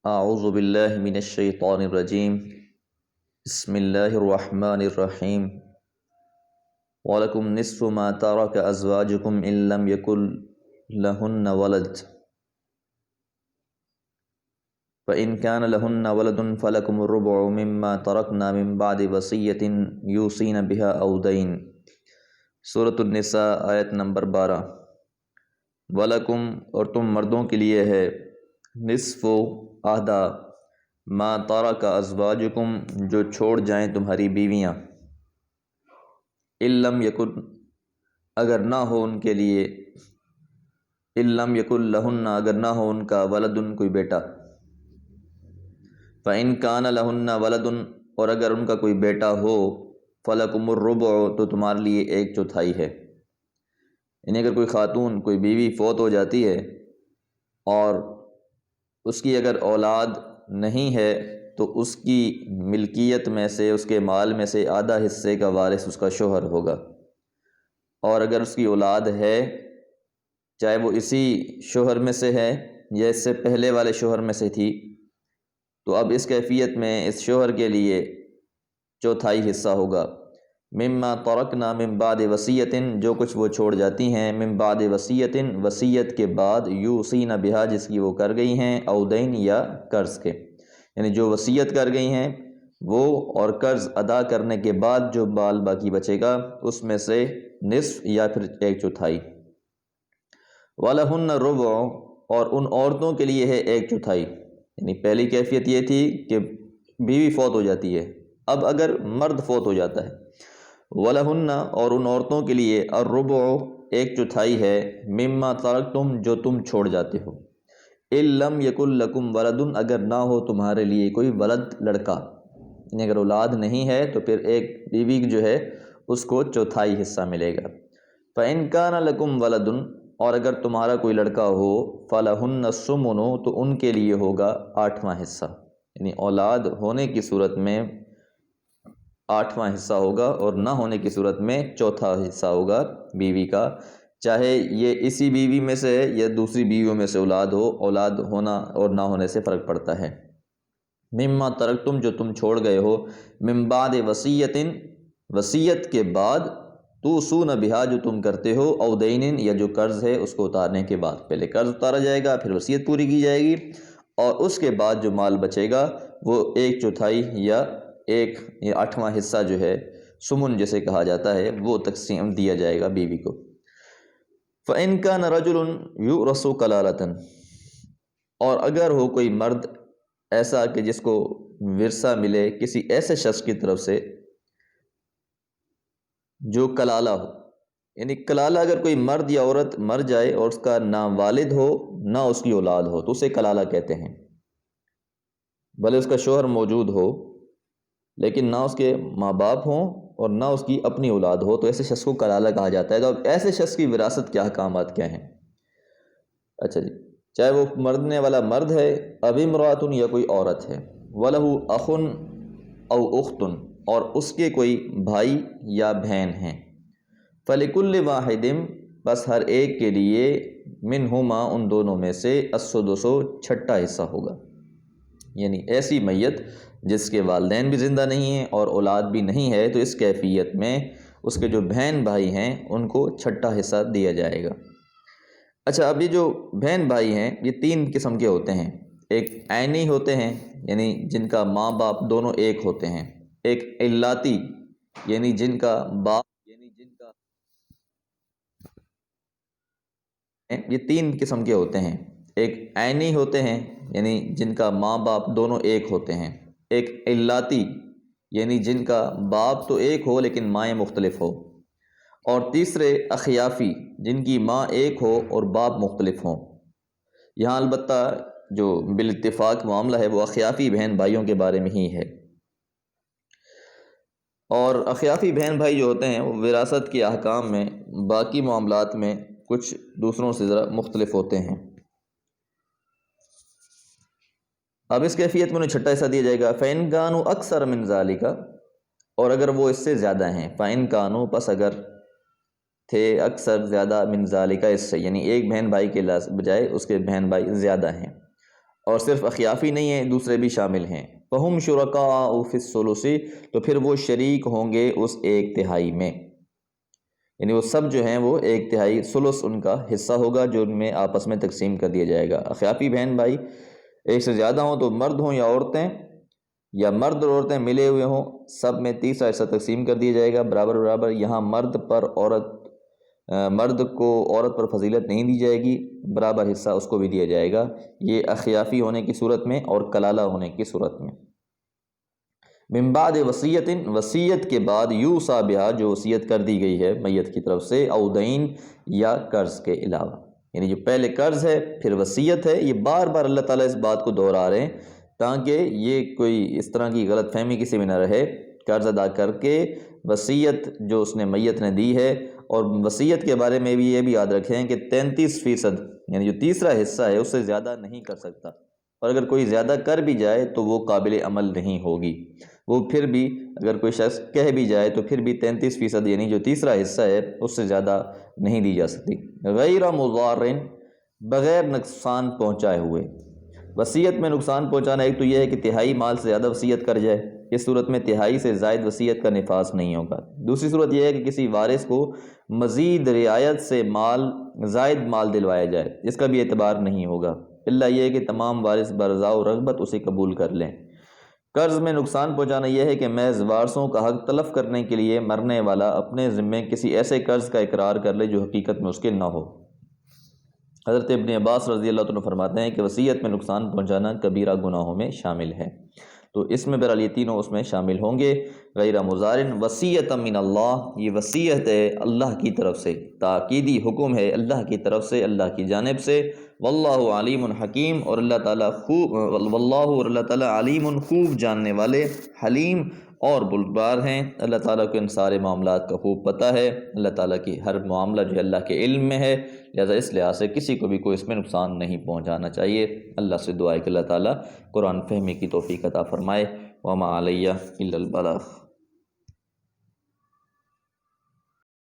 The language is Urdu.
اعوذ باللہ من الشیطان الرجیم بسم اللہ الرحمن الرحیم وَلَكُمْ نِصْفُ مَا تَرَكَ أَزْوَاجُكُمْ إِن لَّمْ يَكُن لَّهُنَّ وَلَدٌ فَإِن كَانَ لَهُنَّ وَلَدٌ فَلَكُمُ الرُّبُعُ مِمَّا تَرَكْنَا مِن بَعْدِ وَصِيَّةٍ يُوصِينَ بِهَا أَوْ دَيْنٍ۔ سورۃ النساء آیت نمبر 12۔ وَلَكُمْ اور تم مردوں کے لیے ہے، نصف آدھا، ما ترک ازواجکم جو چھوڑ جائیں تمہاری بیویاں، ان لم یکن اگر نہ ہو ان کے لیے، ان لم یکن لہن اگر نہ ہو ان کا، ولدن کوئی بیٹا، فإن کان لہن ولدن اور اگر ان کا کوئی بیٹا ہو، فلکم الربع تو تمہارے لیے 1/4 ہے۔ یعنی اگر کوئی خاتون کوئی بیوی فوت ہو جاتی ہے اور اس کی اگر اولاد نہیں ہے تو اس کی ملکیت میں سے، اس کے مال میں سے آدھا حصے کا وارث اس کا شوہر ہوگا، اور اگر اس کی اولاد ہے، چاہے وہ اسی شوہر میں سے ہے یا اس سے پہلے والے شوہر میں سے تھی، تو اب اس کیفیت میں اس شوہر کے لیے 1/4 حصہ ہوگا۔ مما ترکنا من بعد وصیت جو کچھ وہ چھوڑ جاتی ہیں، من بعد وصیت وصیت کے بعد، یوصین بہا جس کی وہ کر گئی ہیں، او دین یا قرض کے، یعنی جو وصیت کر گئی ہیں وہ اور قرض ادا کرنے کے بعد جو مال باقی بچے گا اس میں سے نصف یا پھر 1/4۔ وَلَهُنَّ الرُّبُعُ اور ان عورتوں کے لیے ہے 1/4۔ یعنی پہلی کیفیت یہ تھی کہ بیوی فوت ہو جاتی ہے، اب اگر مرد فوت ہو جاتا ہے، وَلَهُنَّ اور ان عورتوں کے لیے الرُّبُعُ 1/4 ہے، مما ترکتم جو تم چھوڑ جاتے ہو، ان لم یکن لکم ولد اگر نہ ہو تمہارے لیے کوئی ولد لڑکا، یعنی اگر اولاد نہیں ہے تو پھر ایک بیوی جو ہے اس کو 1/4 حصہ ملے گا۔ فَإِن كَانَ لَكُمْ وَلَدٌ اور اگر تمہارا کوئی لڑکا ہو، فَلَهُنَّ الثُّمُنُ تو ان کے لیے ہوگا 8واں حصہ، یعنی اولاد ہونے کی صورت میں 8واں حصہ ہوگا اور نہ ہونے کی صورت میں 1/4 حصہ ہوگا بیوی کا، چاہے یہ اسی بیوی میں سے یا دوسری بیویوں میں سے اولاد ہو، اولاد ہونا اور نہ ہونے سے فرق پڑتا ہے۔ مما ترکتم جو تم چھوڑ گئے ہو، من بعد وصیت وصیت کے بعد، توصون بہا جو تم کرتے ہو، او دین یا جو قرض ہے اس کو اتارنے کے بعد، پہلے قرض اتارا جائے گا پھر وصیت پوری کی جائے گی، اور اس کے بعد جو مال بچے گا وہ 1/4 یا 1/8واں حصہ جو ہے، سمن جسے کہا جاتا ہے، وہ تقسیم دیا جائے گا بیوی کو۔ فَإِن كَانَ رَجُلٌ يُورَثُ كَلَالَةً اور اگر ہو کوئی مرد ایسا کہ جس کو ورثہ ملے کسی ایسے شخص کی طرف سے جو کلالہ ہو، یعنی کلالہ اگر کوئی مرد یا عورت مر جائے اور اس کا نہ والد ہو نہ اس کی اولاد ہو تو اسے کلالہ کہتے ہیں، بھلے اس کا شوہر موجود ہو لیکن نہ اس کے ماں باپ ہوں اور نہ اس کی اپنی اولاد ہو، تو ایسے شخص کو کلالہ کہا جاتا ہے۔ تو اب ایسے شخص کی وراثت کے احکامات کیا ہیں؟ اچھا جی، چاہے وہ مرنے والا مرد ہے، اب امرأۃ یا کوئی عورت ہے، وَلَهُ أَخٌ أَوْ أُخْتٌ اور اس کے کوئی بھائی یا بہن ہیں، فَلِكُلِّ وَاحِدٍ بس ہر ایک کے لیے، منہما ان دونوں میں سے، السُّدُسُ 6واں حصہ ہوگا۔ یعنی ایسی میت جس کے والدین بھی زندہ نہیں ہیں اور اولاد بھی نہیں ہے، تو اس کیفیت میں اس کے جو بہن بھائی ہیں ان کو 6واں حصہ دیا جائے گا۔ اچھا، اب یہ جو بہن بھائی ہیں یہ 3 قسم کے ہوتے ہیں، ایک عینی ہوتے ہیں یعنی جن کا ماں باپ دونوں ایک ہوتے ہیں، ایک علاتی یعنی جن کا باپ یہ 3 قسم کے ہوتے ہیں، ایک عینی ہوتے ہیں یعنی جن کا ماں باپ دونوں ایک ہوتے ہیں، ایک علاتی یعنی جن کا باپ تو ایک ہو لیکن مائیں مختلف ہو، اور تیسرے اخیافی جن کی ماں ایک ہو اور باپ مختلف ہوں۔ یہاں البتہ جو بالاتفاق معاملہ ہے وہ اخیافی بہن بھائیوں کے بارے میں ہی ہے، اور اخیافی بہن بھائی جو ہوتے ہیں وہ وراثت کے احکام میں باقی معاملات میں کچھ دوسروں سے ذرا مختلف ہوتے ہیں۔ اب اس کیفیت میں انہیں 6واں حصہ دیا جائے گا۔ فَإِن كَانُوا أَكْثَرَ مِن ذَلِكَ اور اگر وہ اس سے زیادہ ہیں، فَإِن كَانُوا پس اگر تھے، اکثر زیادہ، من ذالکہ اس سے، یعنی ایک بہن بھائی کے بجائے اس کے بہن بھائی زیادہ ہیں، اور صرف اخیافی نہیں ہیں، دوسرے بھی شامل ہیں۔ فہم شرکاء فی الثلث، تو پھر وہ شریک ہوں گے اس 1/3 میں، یعنی وہ سب جو ہیں وہ 1/3 ثلث ان کا حصہ ہوگا جو ان میں آپس میں تقسیم کر دیا جائے گا۔ اخیافی بہن بھائی ایک سے زیادہ ہوں تو مرد ہوں یا عورتیں، یا مرد اور عورتیں ملے ہوئے ہوں، سب میں تیسرا حصہ تقسیم کر دیا جائے گا برابر برابر۔ یہاں مرد کو عورت پر فضیلت نہیں دی جائے گی، برابر حصہ اس کو بھی دیا جائے گا، یہ اخیافی ہونے کی صورت میں اور کلالہ ہونے کی صورت میں۔ من بعد وصیت، وصیت کے بعد، یوصی بہا، جو وصیت کر دی گئی ہے میت کی طرف سے، او دین، یا قرض کے علاوہ، یعنی جو پہلے قرض ہے پھر وصیت ہے، یہ بار بار اللہ تعالیٰ اس بات کو دہرا رہے ہیں تاکہ یہ کوئی اس طرح کی غلط فہمی کسی میں نہ رہے۔ قرض ادا کر کے وصیت جو اس نے میت نے دی ہے، اور وصیت کے بارے میں بھی یہ بھی یاد رکھیں کہ 33% یعنی جو تیسرا حصہ ہے اس سے زیادہ نہیں کر سکتا، اور اگر کوئی زیادہ کر بھی جائے تو وہ قابل عمل نہیں ہوگی، وہ پھر بھی اگر کوئی شخص کہہ بھی جائے تو پھر بھی 33% یعنی جو تیسرا حصہ ہے اس سے زیادہ نہیں دی جا سکتی۔ غیر مضار، بغیر نقصان پہنچائے ہوئے، وصیت میں نقصان پہنچانا ایک تو یہ ہے کہ تہائی مال سے زیادہ وصیت کر جائے، اس صورت میں تہائی سے زائد وصیت کا نفاذ نہیں ہوگا۔ دوسری صورت یہ ہے کہ کسی وارث کو مزید رعایت سے زائد مال دلوایا جائے، اس کا بھی اعتبار نہیں ہوگا، اللہ یہ ہے کہ تمام وارث برضا و رغبت اسے قبول کر لیں۔ قرض میں نقصان پہنچانا یہ ہے کہ محض وارثوں کا حق تلف کرنے کے لیے مرنے والا اپنے ذمے کسی ایسے قرض کا اقرار کر لے جو حقیقت میں اس کے نہ ہو۔ حضرت ابن عباس رضی اللہ عنہ فرماتے ہیں کہ وصیت میں نقصان پہنچانا کبیرہ گناہوں میں شامل ہے، تو اس میں بہرحال یہ تینوں اس میں شامل ہوں گے۔ غیر مضار، وصیۃ من اللہ، یہ وصیت ہے اللہ کی طرف سے، تاکیدی حکم ہے اللہ کی طرف سے، اللہ کی جانب سے۔ واللہ علیم حکیم، اور اللہ تعالیٰ علیم خوب جاننے والے، حلیم اور بردبار ہیں، اللہ تعالیٰ کو ان سارے معاملات کا خوب پتہ ہے، اللہ تعالیٰ کی ہر معاملہ جو ہے اللہ کے علم میں ہے، لہذا اس لحاظ سے کسی کو بھی کوئی اس میں نقصان نہیں پہنچانا چاہیے۔ اللہ سے دعا ہے کہ اللہ تعالیٰ قرآن فہمی کی توفیق عطا فرمائے۔ وما علیہ الا البلاغ۔